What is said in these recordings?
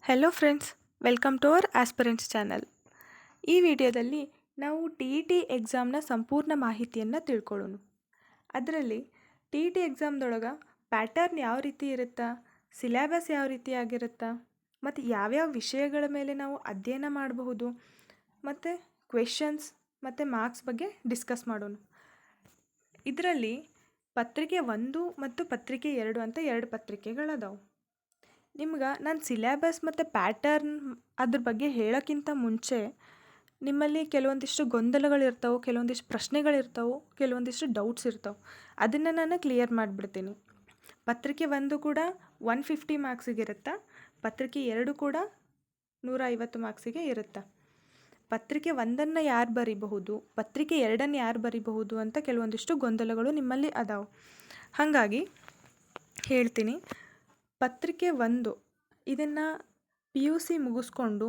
Hello friends, welcome to our aspirants channel. ಈ ವಿಡಿಯೋದಲ್ಲಿ ನಾವು ಟಿ ಇ ಟಿ ಎಕ್ಸಾಮ್ನ ಸಂಪೂರ್ಣ ಮಾಹಿತಿಯನ್ನು ತಿಳ್ಕೊಳ್ಳೋಣ. ಅದರಲ್ಲಿ ಟಿ ಇ ಟಿ ಎಕ್ಸಾಮ್ದೊಳಗೆ ಪ್ಯಾಟರ್ನ್ ಯಾವ ರೀತಿ ಇರುತ್ತಾ, ಸಿಲೆಬಸ್ ಯಾವ ರೀತಿ ಆಗಿರುತ್ತಾ, ಮತ್ತು ಯಾವ್ಯಾವ ವಿಷಯಗಳ ಮೇಲೆ ನಾವು ಅಧ್ಯಯನ ಮಾಡಬಹುದು, ಮತ್ತು ಕ್ವೆಶನ್ಸ್ ಮತ್ತು ಮಾರ್ಕ್ಸ್ ಬಗ್ಗೆ ಡಿಸ್ಕಸ್ ಮಾಡೋಣ. ಇದರಲ್ಲಿ ಪತ್ರಿಕೆ 1 ಮತ್ತು ಪತ್ರಿಕೆ 2 ಅಂತ 2 ಪತ್ರಿಕೆಗಳದಾವು. ನಿಮ್ಗೆ ನಾನು ಸಿಲೆಬಸ್ ಮತ್ತು ಪ್ಯಾಟರ್ನ್ ಅದ್ರ ಬಗ್ಗೆ ಹೇಳೋಕ್ಕಿಂತ ಮುಂಚೆ ನಿಮ್ಮಲ್ಲಿ ಕೆಲವೊಂದಿಷ್ಟು ಗೊಂದಲಗಳಿರ್ತಾವೆ, ಕೆಲವೊಂದಿಷ್ಟು ಪ್ರಶ್ನೆಗಳಿರ್ತಾವೆ, ಕೆಲವೊಂದಿಷ್ಟು ಡೌಟ್ಸ್ ಇರ್ತಾವೆ. ಅದನ್ನು ನಾನು ಕ್ಲಿಯರ್ ಮಾಡಿಬಿಡ್ತೀನಿ. ಪತ್ರಿಕೆ 1 ಕೂಡ 150 ಮಾರ್ಕ್ಸಿಗೆ ಇರುತ್ತೆ, ಪತ್ರಿಕೆ 2 ಕೂಡ 150 ಮಾರ್ಕ್ಸಿಗೆ ಇರುತ್ತೆ. ಪತ್ರಿಕೆ 1 ಯಾರು ಬರೀಬಹುದು, ಪತ್ರಿಕೆ 2 ಯಾರು ಬರೀಬಹುದು ಅಂತ ಕೆಲವೊಂದಿಷ್ಟು ಗೊಂದಲಗಳು ನಿಮ್ಮಲ್ಲಿ ಅದಾವೆ. ಹಾಗಾಗಿ ಹೇಳ್ತೀನಿ. ಪತ್ರಿಕೆ 1 ಇದನ್ನು ಪಿ ಯು ಸಿ ಮುಗಿಸ್ಕೊಂಡು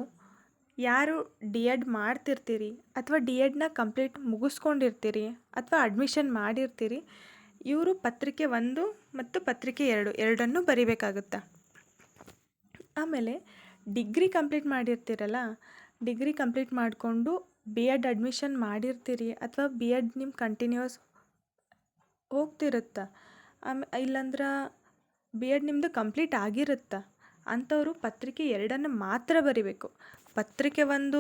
ಯಾರು ಡಿ ಎಡ್ ಮಾಡ್ತಿರ್ತೀರಿ ಅಥವಾ ಡಿ ಎಡ್ನ ಕಂಪ್ಲೀಟ್ ಮುಗಿಸ್ಕೊಂಡಿರ್ತೀರಿ ಅಥವಾ ಅಡ್ಮಿಷನ್ ಮಾಡಿರ್ತೀರಿ, ಇವರು ಪತ್ರಿಕೆ 1 ಮತ್ತು ಪತ್ರಿಕೆ 2 ಎರಡನ್ನೂ ಬರಿಬೇಕಾಗುತ್ತೆ. ಆಮೇಲೆ ಡಿಗ್ರಿ ಕಂಪ್ಲೀಟ್ ಮಾಡಿರ್ತೀರಲ್ಲ, ಡಿಗ್ರಿ ಕಂಪ್ಲೀಟ್ ಮಾಡಿಕೊಂಡು ಬಿ ಎಡ್ ಅಡ್ಮಿಷನ್ ಮಾಡಿರ್ತೀರಿ ಅಥವಾ ಬಿ ಎಡ್ ನಿಮ್ಮ ಕಂಟಿನ್ಯೂಸ್ ಹೋಗ್ತಿರುತ್ತೆ, ಇಲ್ಲಾಂದ್ರೆ ಬಿ ಎಡ್ ನಿಮ್ಮದು ಕಂಪ್ಲೀಟ್ ಆಗಿರುತ್ತೆ, ಅಂಥವರು ಪತ್ರಿಕೆ 2 ಮಾತ್ರ ಬರಿಬೇಕು. ಪತ್ರಿಕೆ 1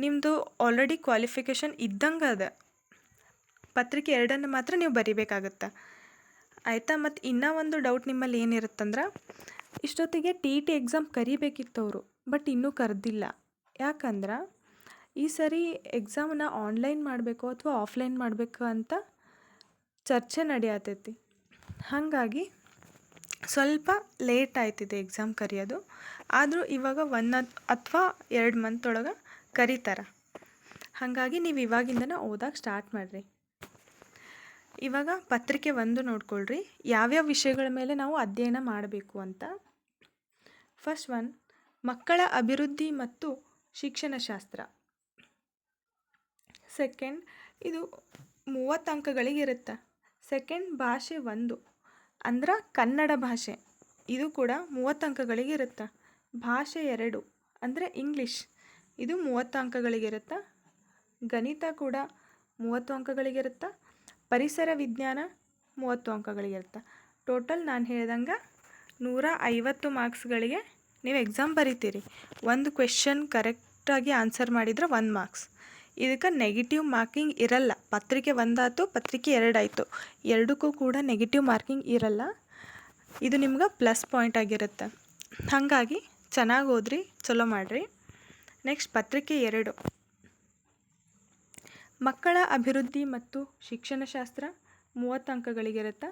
ನಿಮ್ಮದು ಆಲ್ರೆಡಿ ಕ್ವಾಲಿಫಿಕೇಷನ್ ಇದ್ದಂಗೆ ಅದ, ಪತ್ರಿಕೆ 2 ಮಾತ್ರ ನೀವು ಬರಿಬೇಕಾಗತ್ತೆ, ಆಯಿತಾ. ಮತ್ತು ಇನ್ನೂ ಒಂದು ಡೌಟ್ ನಿಮ್ಮಲ್ಲಿ ಏನಿರುತ್ತಂದ್ರೆ, ಇಷ್ಟೊತ್ತಿಗೆ ಟಿ ಇ ಟಿ ಎಕ್ಸಾಮ್ ಕರಿಬೇಕಿತ್ತವರು, ಬಟ್ ಇನ್ನೂ ಕರೆದಿಲ್ಲ. ಯಾಕಂದ್ರೆ ಈ ಸರಿ ಎಕ್ಸಾಮನ್ನ ಆನ್ಲೈನ್ ಮಾಡಬೇಕು ಅಥವಾ ಆಫ್ಲೈನ್ ಮಾಡಬೇಕು ಅಂತ ಚರ್ಚೆ ನಡೆಯತೈತಿ. ಹಾಗಾಗಿ ಸ್ವಲ್ಪ ಲೇಟ್ ಆಯ್ತಿದೆ ಎಕ್ಸಾಮ್ ಕರೆಯೋದು. ಆದರೂ ಇವಾಗ 1 ಅಥವಾ 2 ಮಂತ್ ಒಳಗೆ ಕರೀತಾರೆ. ಹಾಗಾಗಿ ನೀವು ಇವಾಗಿಂದನೇ ಓದೋಕೆ ಸ್ಟಾರ್ಟ್ ಮಾಡಿರಿ. ಇವಾಗ ಪತ್ರಿಕೆ 1 ನೋಡ್ಕೊಳ್ರಿ, ಯಾವ್ಯಾವ ವಿಷಯಗಳ ಮೇಲೆ ನಾವು ಅಧ್ಯಯನ ಮಾಡಬೇಕು ಅಂತ. ಫಸ್ಟ್ ಒನ್, ಮಕ್ಕಳ ಅಭಿವೃದ್ಧಿ ಮತ್ತು ಶಿಕ್ಷಣಶಾಸ್ತ್ರ. ಸೆಕೆಂಡ್, ಇದು 30 ಅಂಕಗಳಿಗಿರುತ್ತೆ. ಸೆಕೆಂಡ್, ಭಾಷೆ 1 ಅಂದ್ರೆ ಕನ್ನಡ ಭಾಷೆ, ಇದು ಕೂಡ 30 ಅಂಕಗಳಿಗಿರುತ್ತೆ. ಭಾಷೆ 2 ಅಂದರೆ ಇಂಗ್ಲೀಷ್, ಇದು 30 ಅಂಕಗಳಿಗಿರುತ್ತೆ. ಗಣಿತ ಕೂಡ 30 ಅಂಕಗಳಿಗಿರುತ್ತೆ. ಪರಿಸರ ವಿಜ್ಞಾನ 30 ಅಂಕಗಳಿಗಿರುತ್ತೆ. ಟೋಟಲ್ ನಾನು ಹೇಳ್ದಂಗೆ 150 ಮಾರ್ಕ್ಸ್ಗಳಿಗೆ ನೀವು ಎಕ್ಸಾಮ್ ಬರಿತೀರಿ. ಒಂದು ಕ್ವೆಶ್ಚನ್ ಕರೆಕ್ಟಾಗಿ ಆನ್ಸರ್ ಮಾಡಿದರೆ 1 ಮಾರ್ಕ್ಸ್. ಇದಕ್ಕೆ ನೆಗೆಟಿವ್ ಮಾರ್ಕಿಂಗ್ ಇರಲ್ಲ. ಪತ್ರಿಕೆ 1 ಆಯಿತು, ಪತ್ರಿಕೆ 2 ಆಯಿತು, ಎರಡಕ್ಕೂ ಕೂಡ ನೆಗೆಟಿವ್ ಮಾರ್ಕಿಂಗ್ ಇರಲ್ಲ. ಇದು ನಿಮ್ಗೆ ಪ್ಲಸ್ ಪಾಯಿಂಟ್ ಆಗಿರುತ್ತೆ. ಹಾಗಾಗಿ ಚೆನ್ನಾಗಿ ಓದ್ರಿ, ಚಲೋ ಮಾಡಿರಿ. ನೆಕ್ಸ್ಟ್ ಪತ್ರಿಕೆ 2, ಮಕ್ಕಳ ಅಭಿವೃದ್ಧಿ ಮತ್ತು ಶಿಕ್ಷಣಶಾಸ್ತ್ರ 30 ಅಂಕಗಳಿಗಿರುತ್ತೆ.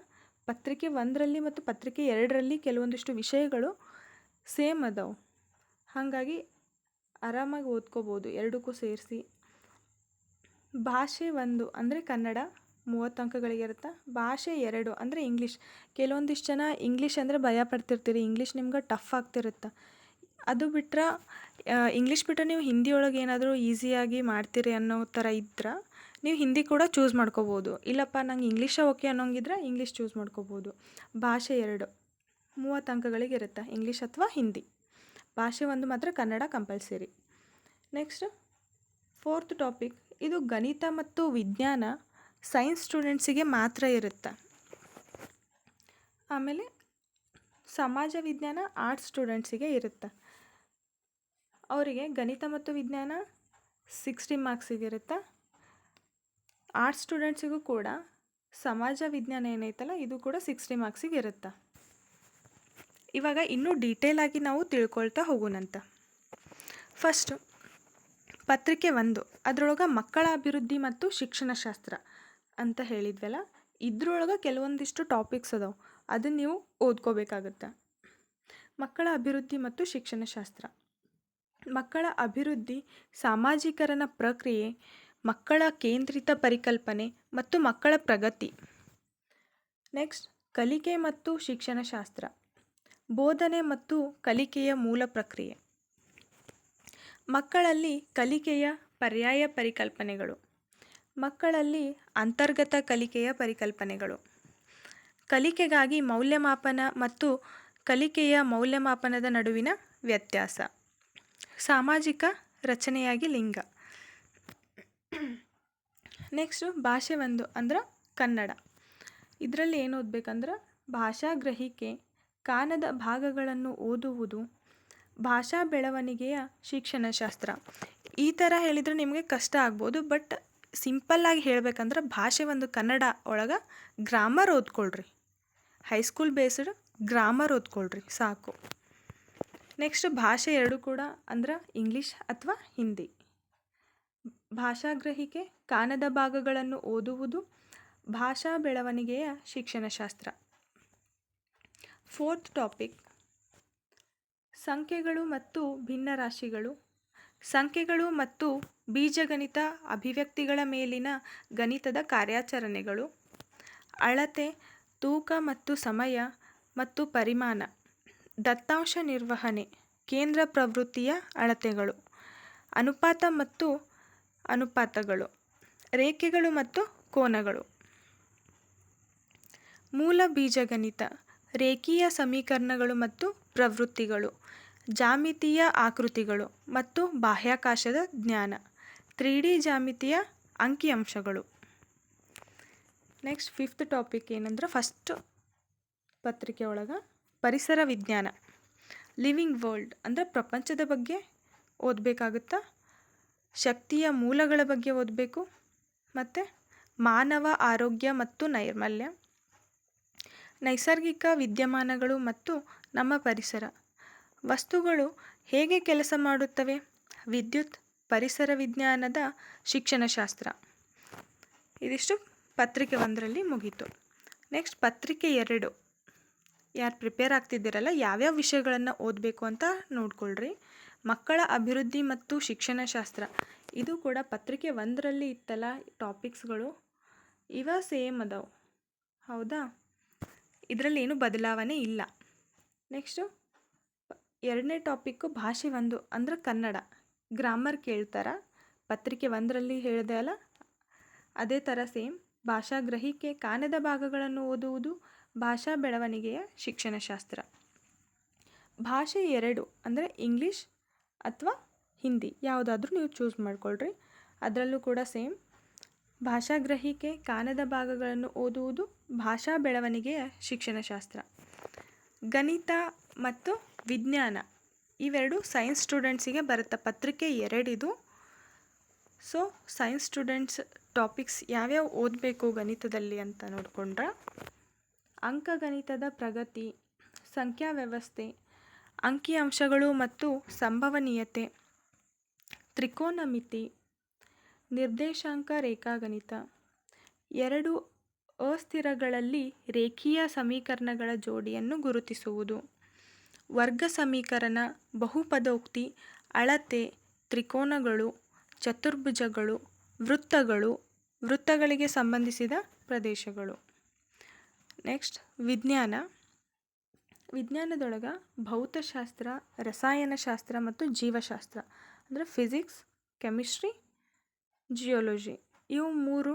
ಪತ್ರಿಕೆ 1ರಲ್ಲಿ ಮತ್ತು ಪತ್ರಿಕೆ 2ರಲ್ಲಿ ಕೆಲವೊಂದಿಷ್ಟು ವಿಷಯಗಳು ಸೇಮ್ ಅದಾವೆ, ಹಾಗಾಗಿ ಆರಾಮಾಗಿ ಓದ್ಕೋಬೋದು ಎರಡಕ್ಕೂ ಸೇರಿಸಿ. ಭಾಷೆ 1 ಅಂದರೆ ಕನ್ನಡ 30 ಅಂಕಗಳಿಗಿರುತ್ತೆ. ಭಾಷೆ 2 ಅಂದರೆ ಇಂಗ್ಲೀಷ್. ಕೆಲವೊಂದಿಷ್ಟು ಜನ ಇಂಗ್ಲೀಷ್ ಅಂದರೆ ಭಯ ಪಡ್ತಿರ್ತೀರಿ, ಇಂಗ್ಲೀಷ್ ನಿಮ್ಗೆ ಟಫ್ ಆಗ್ತಿರುತ್ತೆ. ಅದು ಬಿಟ್ಟರೆ ಇಂಗ್ಲೀಷ್ ಬಿಟ್ಟರೆ ನೀವು ಹಿಂದಿ ಒಳಗೆ ಏನಾದರೂ ಈಸಿಯಾಗಿ ಮಾಡ್ತೀರಿ ಅನ್ನೋ ಥರ ಇದ್ರೆ ನೀವು ಹಿಂದಿ ಕೂಡ ಚೂಸ್ ಮಾಡ್ಕೋಬೋದು. ಇಲ್ಲಪ್ಪ ನಂಗೆ ಇಂಗ್ಲೀಷೇ ಓಕೆ ಅನ್ನೋಂಗಿದ್ರೆ ಇಂಗ್ಲೀಷ್ ಚೂಸ್ ಮಾಡ್ಕೋಬೋದು. ಭಾಷೆ 2 30 ಅಂಕಗಳಿಗಿರುತ್ತೆ, ಇಂಗ್ಲೀಷ್ ಅಥವಾ ಹಿಂದಿ. ಭಾಷೆ 1 ಮಾತ್ರ Kannada compulsory. Next 4th topic, ಇದು ಗಣಿತ ಮತ್ತು ವಿಜ್ಞಾನ ಸೈನ್ಸ್ ಸ್ಟೂಡೆಂಟ್ಸಿಗೆ ಮಾತ್ರ ಇರುತ್ತೆ. ಆಮೇಲೆ ಸಮಾಜ ವಿಜ್ಞಾನ ಆರ್ಟ್ಸ್ ಸ್ಟೂಡೆಂಟ್ಸಿಗೆ ಇರುತ್ತೆ. ಅವರಿಗೆ ಗಣಿತ ಮತ್ತು ವಿಜ್ಞಾನ 60 ಮಾರ್ಕ್ಸಿಗಿರುತ್ತೆ. ಆರ್ಟ್ಸ್ ಸ್ಟೂಡೆಂಟ್ಸಿಗೂ ಕೂಡ ಸಮಾಜ ವಿಜ್ಞಾನ ಏನೈತಲ್ಲ ಇದು ಕೂಡ 60 ಮಾರ್ಕ್ಸಿಗೆ ಇರುತ್ತೆ. ಇವಾಗ ಇನ್ನೂ ಡೀಟೇಲಾಗಿ ನಾವು ತಿಳ್ಕೊಳ್ತಾ ಹೋಗೋಣಂತ. ಫಸ್ಟು ಪತ್ರಿಕೆ 1, ಅದರೊಳಗೆ ಮಕ್ಕಳ ಅಭಿವೃದ್ಧಿ ಮತ್ತು ಶಿಕ್ಷಣಶಾಸ್ತ್ರ ಅಂತ ಹೇಳಿದ್ವಲ್ಲ, ಇದ್ರೊಳಗೆ ಕೆಲವೊಂದಿಷ್ಟು ಟಾಪಿಕ್ಸ್ ಅದಾವೆ, ಅದನ್ನು ನೀವು ಓದ್ಕೋಬೇಕಾಗತ್ತೆ. ಮಕ್ಕಳ ಅಭಿವೃದ್ಧಿ ಮತ್ತು ಶಿಕ್ಷಣಶಾಸ್ತ್ರ. ಮಕ್ಕಳ ಅಭಿವೃದ್ಧಿ ಸಾಮಾಜೀಕರಣ ಪ್ರಕ್ರಿಯೆ, ಮಕ್ಕಳ ಕೇಂದ್ರಿತ ಪರಿಕಲ್ಪನೆ ಮತ್ತು ಮಕ್ಕಳ ಪ್ರಗತಿ. ನೆಕ್ಸ್ಟ್ ಕಲಿಕೆ ಮತ್ತು ಶಿಕ್ಷಣಶಾಸ್ತ್ರ, ಬೋಧನೆ ಮತ್ತು ಕಲಿಕೆಯ ಮೂಲ ಪ್ರಕ್ರಿಯೆ, ಮಕ್ಕಳಲ್ಲಿ ಕಲಿಕೆಯ ಪರ್ಯಾಯ ಪರಿಕಲ್ಪನೆಗಳು, ಮಕ್ಕಳಲ್ಲಿ ಅಂತರ್ಗತ ಕಲಿಕೆಯ ಪರಿಕಲ್ಪನೆಗಳು, ಕಲಿಕೆಗಾಗಿ ಮೌಲ್ಯಮಾಪನ ಮತ್ತು ಕಲಿಕೆಯ ಮೌಲ್ಯಮಾಪನದ ನಡುವಿನ ವ್ಯತ್ಯಾಸ. ಸಾಮಾಜಿಕ ರಚನೆಯಾಗಿ ಲಿಂಗ. ನೆಕ್ಸ್ಟು ಭಾಷೆ 1 ಅಂದ್ರೆ ಕನ್ನಡ. ಇದರಲ್ಲಿ ಏನು ಓದಬೇಕಂದ್ರೆ ಭಾಷಾ ಗ್ರಹಿಕೆ, ಕಾನದ ಭಾಗಗಳನ್ನು ಓದುವುದು, ಭಾಷಾ ಬೆಳವಣಿಗೆಯ ಶಿಕ್ಷಣಶಾಸ್ತ್ರ. ಈ ಥರ ಹೇಳಿದರೆ ನಿಮಗೆ ಕಷ್ಟ ಆಗ್ಬೋದು, ಬಟ್ ಸಿಂಪಲ್ಲಾಗಿ ಹೇಳಬೇಕಂದ್ರೆ ಭಾಷೆ 1 ಕನ್ನಡ ಒಳಗೆ ಗ್ರಾಮರ್ ಓದ್ಕೊಳ್ರಿ. ಹೈಸ್ಕೂಲ್ ಬೇಸ್ಡ್ ಗ್ರಾಮರ್ ಓದ್ಕೊಳ್ರಿ ಸಾಕು. ನೆಕ್ಸ್ಟ್ ಭಾಷೆ 2 ಕೂಡ ಅಂದ್ರೆ ಇಂಗ್ಲೀಷ್ ಅಥವಾ ಹಿಂದಿ. ಭಾಷಾ ಗ್ರಹಿಕೆ, ಕಾನದ ಭಾಗಗಳನ್ನು ಓದುವುದು, ಭಾಷಾ ಬೆಳವಣಿಗೆಯ ಶಿಕ್ಷಣಶಾಸ್ತ್ರ. 4th ಟಾಪಿಕ್ ಸಂಖ್ಯೆಗಳು ಮತ್ತು ಭಿನ್ನರಾಶಿಗಳು. ಸಂಖ್ಯೆಗಳು ಮತ್ತು ಬೀಜಗಣಿತ ಅಭಿವ್ಯಕ್ತಿಗಳ ಮೇಲಿನ ಗಣಿತದ ಕಾರ್ಯಾಚರಣೆಗಳು. ಅಳತೆ, ತೂಕ ಮತ್ತು ಸಮಯ ಮತ್ತು ಪರಿಮಾಣ. ದತ್ತಾಂಶ ನಿರ್ವಹಣೆ, ಕೇಂದ್ರ ಪ್ರವೃತ್ತಿಯ ಅಳತೆಗಳು. ಅನುಪಾತ ಮತ್ತು ಅನುಪಾತಗಳು, ರೇಖೆಗಳು ಮತ್ತು ಕೋನಗಳು. ಮೂಲ ಬೀಜಗಣಿತ, ರೇಖೀಯ ಸಮೀಕರಣಗಳು ಮತ್ತು ಪ್ರವೃತ್ತಿಗಳು. ಜಾಮಿತೀಯ ಆಕೃತಿಗಳು ಮತ್ತು ಬಾಹ್ಯಾಕಾಶದ ಜ್ಞಾನ. 3D ಜಾಮಿತಿಯ ಅಂಕಿಅಂಶಗಳು. ನೆಕ್ಸ್ಟ್ 5th ಟಾಪಿಕ್ ಏನಂದ್ರೆ ಫಸ್ಟ್ ಪತ್ರಿಕೆ ಒಳಗೆ ಪರಿಸರ ವಿಜ್ಞಾನ. ಲಿವಿಂಗ್ ವರ್ಲ್ಡ್ ಅಂದರೆ ಪ್ರಪಂಚದ ಬಗ್ಗೆ ಓದಬೇಕಾಗುತ್ತಾ, ಶಕ್ತಿಯ ಮೂಲಗಳ ಬಗ್ಗೆ ಓದಬೇಕು, ಮತ್ತು ಮಾನವ ಆರೋಗ್ಯ ಮತ್ತು ನೈರ್ಮಲ್ಯ, ನೈಸರ್ಗಿಕ ವಿದ್ಯಮಾನಗಳು ಮತ್ತು ನಮ್ಮ ಪರಿಸರ, ವಸ್ತುಗಳು ಹೇಗೆ ಕೆಲಸ ಮಾಡುತ್ತವೆ, ವಿದ್ಯುತ್, ಪರಿಸರ ವಿಜ್ಞಾನದ ಶಿಕ್ಷಣಶಾಸ್ತ್ರ. ಇದಿಷ್ಟು ಪತ್ರಿಕೆ 1ರಲ್ಲಿ ಮುಗೀತು. ನೆಕ್ಸ್ಟ್ ಪತ್ರಿಕೆ 2, ಯಾರು ಪ್ರಿಪೇರ್ ಆಗ್ತಿದ್ದೀರಲ್ಲ ಯಾವ್ಯಾವ ವಿಷಯಗಳನ್ನು ಓದಬೇಕು ಅಂತ ನೋಡ್ಕೊಳ್ರಿ. ಮಕ್ಕಳ ಅಭಿವೃದ್ಧಿ ಮತ್ತು ಶಿಕ್ಷಣಶಾಸ್ತ್ರ, ಇದು ಕೂಡ ಪತ್ರಿಕೆ 1ರಲ್ಲಿ ಇತ್ತಲ್ಲ ಟಾಪಿಕ್ಸ್ಗಳು, ಇವ ಸೇಮ್ ಅದಾವೆ, ಹೌದಾ? ಇದರಲ್ಲಿ ಏನು ಬದಲಾವಣೆ ಇಲ್ಲ. ನೆಕ್ಸ್ಟು 2ನೇ ಟಾಪಿಕ್ಕು ಭಾಷೆ 1 ಅಂದ್ರೆ ಕನ್ನಡ. ಗ್ರಾಮರ್ ಕೇಳ್ತಾರ, ಪತ್ರಿಕೆ 1ರಲ್ಲಿ ಹೇಳಿದೆ ಅಲ್ಲ ಅದೇ ಥರ ಸೇಮ್. ಭಾಷಾ ಗ್ರಹಿಕೆ, ಕಾನದ ಭಾಗಗಳನ್ನು ಓದುವುದು, ಭಾಷಾ ಬೆಳವಣಿಗೆಯ ಶಿಕ್ಷಣಶಾಸ್ತ್ರ. ಭಾಷೆ 2 ಅಂದರೆ ಇಂಗ್ಲೀಷ್ ಅಥವಾ ಹಿಂದಿ, ಯಾವುದಾದ್ರೂ ನೀವು ಚೂಸ್ ಮಾಡ್ಕೊಳ್ರಿ. ಅದರಲ್ಲೂ ಕೂಡ ಸೇಮ್ ಭಾಷಾ ಗ್ರಹಿಕೆ, ಕಾನದ ಭಾಗಗಳನ್ನು ಓದುವುದು, ಭಾಷಾ ಬೆಳವಣಿಗೆಯ ಶಿಕ್ಷಣಶಾಸ್ತ್ರ. ಗಣಿತ ಮತ್ತು ವಿಜ್ಞಾನ ಇವೆರಡು ಸೈನ್ಸ್ ಸ್ಟೂಡೆಂಟ್ಸಿಗೆ ಬರುತ್ತೆ. ಪತ್ರಿಕೆ 2 ಇದು. ಸೊ ಸೈನ್ಸ್ ಸ್ಟೂಡೆಂಟ್ಸ್ ಟಾಪಿಕ್ಸ್ ಯಾವ್ಯಾವ ಓದಬೇಕು ಗಣಿತದಲ್ಲಿ ಅಂತ ನೋಡಿಕೊಂಡ್ರೆ, ಅಂಕಗಣಿತದ ಪ್ರಗತಿ, ಸಂಖ್ಯಾ ವ್ಯವಸ್ಥೆ, ಅಂಕಿಅಂಶಗಳು ಮತ್ತು ಸಂಭವನೀಯತೆ, ತ್ರಿಕೋನಮಿತಿ, ನಿರ್ದೇಶಾಂಕ ರೇಖಾಗಣಿತ, 2 ಅಸ್ಥಿರಗಳಲ್ಲಿ ರೇಖೀಯ ಸಮೀಕರಣಗಳ ಜೋಡಿಯನ್ನು ಗುರುತಿಸುವುದು, ವರ್ಗ ಸಮೀಕರಣ, ಬಹುಪದೋಕ್ತಿ, ಅಳತೆ, ತ್ರಿಕೋನಗಳು, ಚತುರ್ಭುಜಗಳು, ವೃತ್ತಗಳು, ವೃತ್ತಗಳಿಗೆ ಸಂಬಂಧಿಸಿದ ಪ್ರದೇಶಗಳು. ನೆಕ್ಸ್ಟ್ ವಿಜ್ಞಾನದೊಳಗೆ ಭೌತಶಾಸ್ತ್ರ, ರಸಾಯನಶಾಸ್ತ್ರ ಮತ್ತು ಜೀವಶಾಸ್ತ್ರ ಅಂದರೆ ಫಿಸಿಕ್ಸ್, ಕೆಮಿಸ್ಟ್ರಿ, ಜಿಯೋಲಜಿ, ಇವು 3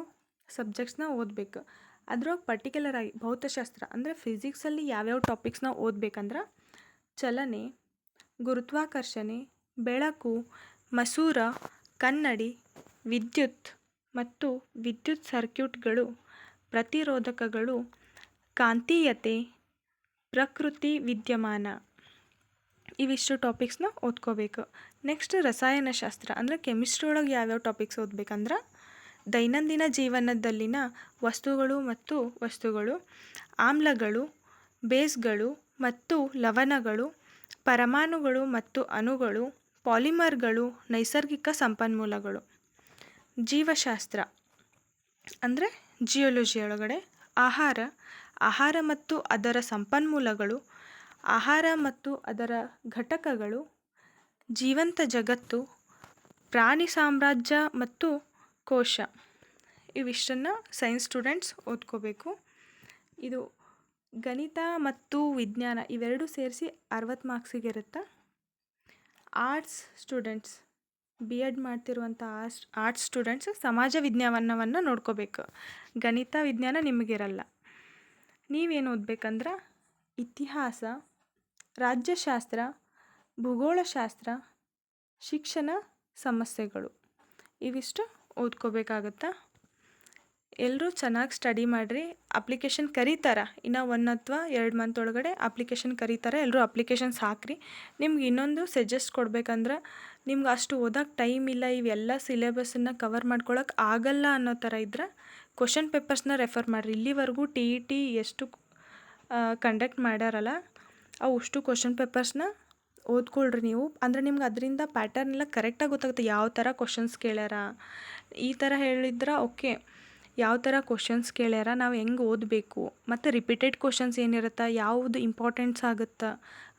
ಸಬ್ಜೆಕ್ಟ್ಸ್ನ ಓದಬೇಕು. ಅದ್ರೊಳಗೆ ಪರ್ಟಿಕ್ಯುಲರ್ ಆಗಿ ಭೌತಶಾಸ್ತ್ರ ಅಂದರೆ ಫಿಸಿಕ್ಸಲ್ಲಿ ಯಾವ್ಯಾವ ಟಾಪಿಕ್ಸ್ನ ಓದಬೇಕಂದ್ರೆ ಚಲನೆ, ಗುರುತ್ವಾಕರ್ಷಣೆ, ಬೆಳಕು, ಮಸೂರ, ಕನ್ನಡಿ, ವಿದ್ಯುತ್ ಮತ್ತು ವಿದ್ಯುತ್ ಸರ್ಕ್ಯೂಟ್ಗಳು, ಪ್ರತಿರೋಧಕಗಳು, ಕಾಂತೀಯತೆ, ಪ್ರಕೃತಿ ವಿದ್ಯಮಾನ, ಇವಿಷ್ಟು ಟಾಪಿಕ್ಸ್ನ ಓದ್ಕೋಬೇಕು. ನೆಕ್ಸ್ಟ್ ರಸಾಯನಶಾಸ್ತ್ರ ಅಂದರೆ ಕೆಮಿಸ್ಟ್ರಿ ಒಳಗೆ ಯಾವ್ಯಾವ ಟಾಪಿಕ್ಸ್ ಓದಬೇಕಂದ್ರೆ ದೈನಂದಿನ ಜೀವನದಲ್ಲಿನ ವಸ್ತುಗಳು, ಆಮ್ಲಗಳು, ಬೇಸ್ಗಳು ಮತ್ತು ಲವಣಗಳು, ಪರಮಾಣುಗಳು ಮತ್ತು ಅಣುಗಳು, ಪಾಲಿಮರ್ಗಳು, ನೈಸರ್ಗಿಕ ಸಂಪನ್ಮೂಲಗಳು. ಜೀವಶಾಸ್ತ್ರ ಅಂದರೆ ಜಿಯೋಲಜಿ ಒಳಗಡೆ ಆಹಾರ ಮತ್ತು ಅದರ ಸಂಪನ್ಮೂಲಗಳು, ಆಹಾರ ಮತ್ತು ಅದರ ಘಟಕಗಳು, ಜೀವಂತ ಜಗತ್ತು, ಪ್ರಾಣಿ ಸಾಮ್ರಾಜ್ಯ ಮತ್ತು ಕೋಶ, ಇವಿಷ್ಟನ್ನು ಸೈನ್ಸ್ ಸ್ಟೂಡೆಂಟ್ಸ್ ಓದ್ಕೋಬೇಕು. ಇದು ಗಣಿತ ಮತ್ತು ವಿಜ್ಞಾನ ಇವೆರಡು ಸೇರಿಸಿ 60 ಮಾರ್ಕ್ಸಿಗೆ ಇರುತ್ತೆ. ಆರ್ಟ್ಸ್ ಸ್ಟೂಡೆಂಟ್ಸ್, BEd ಮಾಡ್ತಿರುವಂಥ ಆರ್ಟ್ಸ್ ಸ್ಟೂಡೆಂಟ್ಸ್ ಸಮಾಜ ವಿಜ್ಞಾನವನ್ನು ನೋಡ್ಕೋಬೇಕು. ಗಣಿತ ವಿಜ್ಞಾನ ನಿಮಗಿರಲ್ಲ. ನೀವೇನು ಓದಬೇಕಂದ್ರೆ ಇತಿಹಾಸ, ರಾಜ್ಯಶಾಸ್ತ್ರ, ಭೂಗೋಳಶಾಸ್ತ್ರ, ಶಿಕ್ಷಣ ಸಮಸ್ಯೆಗಳು ಇವಿಷ್ಟು ಓದ್ಕೋಬೇಕಾಗತ್ತಾ. ಎಲ್ಲರೂ ಚೆನ್ನಾಗಿ ಸ್ಟಡಿ ಮಾಡಿರಿ. ಅಪ್ಲಿಕೇಶನ್ ಕರೀತಾರೆ, ಇನ್ನು 1 ಅಥವಾ 2 ಮಂತ್ ಒಳಗಡೆ ಅಪ್ಲಿಕೇಶನ್ ಕರೀತಾರೆ. ಎಲ್ಲರೂ ಅಪ್ಲಿಕೇಶನ್ಸ್ ಹಾಕ್ರಿ. ನಿಮ್ಗೆ ಇನ್ನೊಂದು ಸಜೆಸ್ಟ್ ಕೊಡ್ಬೇಕಂದ್ರೆ, ನಿಮ್ಗೆ ಅಷ್ಟು ಓದೋಕೆ ಟೈಮ್ ಇಲ್ಲ, ಇವೆಲ್ಲ ಸಿಲೆಬಸ್ಸನ್ನು ಕವರ್ ಮಾಡ್ಕೊಳಕ್ಕೆ ಆಗಲ್ಲ ಅನ್ನೋ ಥರ ಇದ್ದರೆ ಕ್ವಶನ್ ಪೇಪರ್ಸ್ನ ರೆಫರ್ ಮಾಡಿರಿ. ಇಲ್ಲಿವರೆಗೂ TET ಎಷ್ಟು ಕಂಡಕ್ಟ್ ಮಾಡ್ಯಾರಲ್ಲ ಅಷ್ಟು ಕ್ವಶನ್ ಪೇಪರ್ಸ್ನ ಓದ್ಕೊಳ್ರಿ ನೀವು. ಅಂದರೆ ನಿಮ್ಗೆ ಅದರಿಂದ ಪ್ಯಾಟರ್ನ್ ಎಲ್ಲ ಕರೆಕ್ಟಾಗಿ ಗೊತ್ತಾಗುತ್ತೆ. ಯಾವ ಥರ ಕ್ವಶನ್ಸ್ ಕೇಳ್ಯಾರ, ಈ ಥರ ಹೇಳಿದ್ರೆ ಓಕೆ, ಯಾವ ಥರ ಕ್ವಶನ್ಸ್ ಕೇಳ್ಯಾರ, ನಾವು ಹೆಂಗೆ ಓದಬೇಕು, ಮತ್ತು ರಿಪೀಟೆಡ್ ಕ್ವಶನ್ಸ್ ಏನಿರುತ್ತೆ, ಯಾವುದು ಇಂಪಾರ್ಟೆಂಟ್ಸ್ ಆಗುತ್ತೆ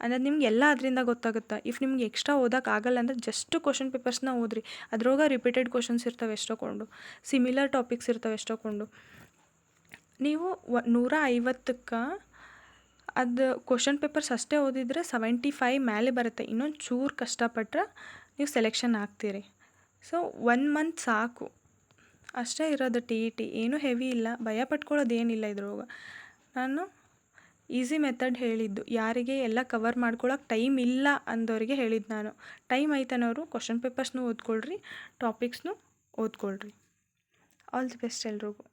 ಅನ್ನೋದು ನಿಮ್ಗೆ ಎಲ್ಲ ಅದರಿಂದ ಗೊತ್ತಾಗುತ್ತೆ. ಇಫ್ ನಿಮ್ಗೆ ಎಕ್ಸ್ಟ್ರಾ ಓದೋಕೆ ಆಗಲ್ಲ ಅಂದರೆ ಜಸ್ಟ್ ಕ್ವಶನ್ ಪೇಪರ್ಸ್ನ ಓದ್ರಿ. ಅದ್ರೊಳಗೆ ರಿಪೀಟೆಡ್ ಕ್ವಶನ್ಸ್ ಇರ್ತವೆ ಎಷ್ಟೊಂದು, ಸಿಮಿಲರ್ ಟಾಪಿಕ್ಸ್ ಇರ್ತವೆ ಎಷ್ಟೊಂದು. ನೀವು 150ಕ್ಕೆ ಅದು ಕ್ವಶನ್ ಪೇಪರ್ಸ್ ಅಷ್ಟೇ ಓದಿದರೆ 75 ಮೇಲೆ ಬರುತ್ತೆ. ಇನ್ನೊಂದು ಚೂರು ಕಷ್ಟಪಟ್ಟರೆ ನೀವು ಸೆಲೆಕ್ಷನ್ ಆಗ್ತೀರಿ. ಸೊ 1 ಮಂತ್ ಸಾಕು, ಅಷ್ಟೇ ಇರೋದು TET. ಏನೂ ಹೆವಿ ಇಲ್ಲ, ಭಯ ಪಟ್ಕೊಳ್ಳೋದು ಏನಿಲ್ಲ ಇದ್ರೊಳಗೆ. ನಾನು ಈಸಿ ಮೆಥಡ್ ಹೇಳಿದ್ದು, ಯಾರಿಗೆ ಎಲ್ಲ ಕವರ್ ಮಾಡ್ಕೊಳಕ್ಕೆ ಟೈಮ್ ಇಲ್ಲ ಅಂದವರಿಗೆ ಹೇಳಿದ್ದು ನಾನು. ಟೈಮ್ ಐತನವರು ಕ್ವಶನ್ ಪೇಪರ್ಸ್ನೂ ಓದ್ಕೊಳ್ರಿ, ಟಾಪಿಕ್ಸ್ನೂ ಓದ್ಕೊಳ್ರಿ. ಆಲ್ ದಿ ಬೆಸ್ಟ್ ಎಲ್ರಿಗೂ.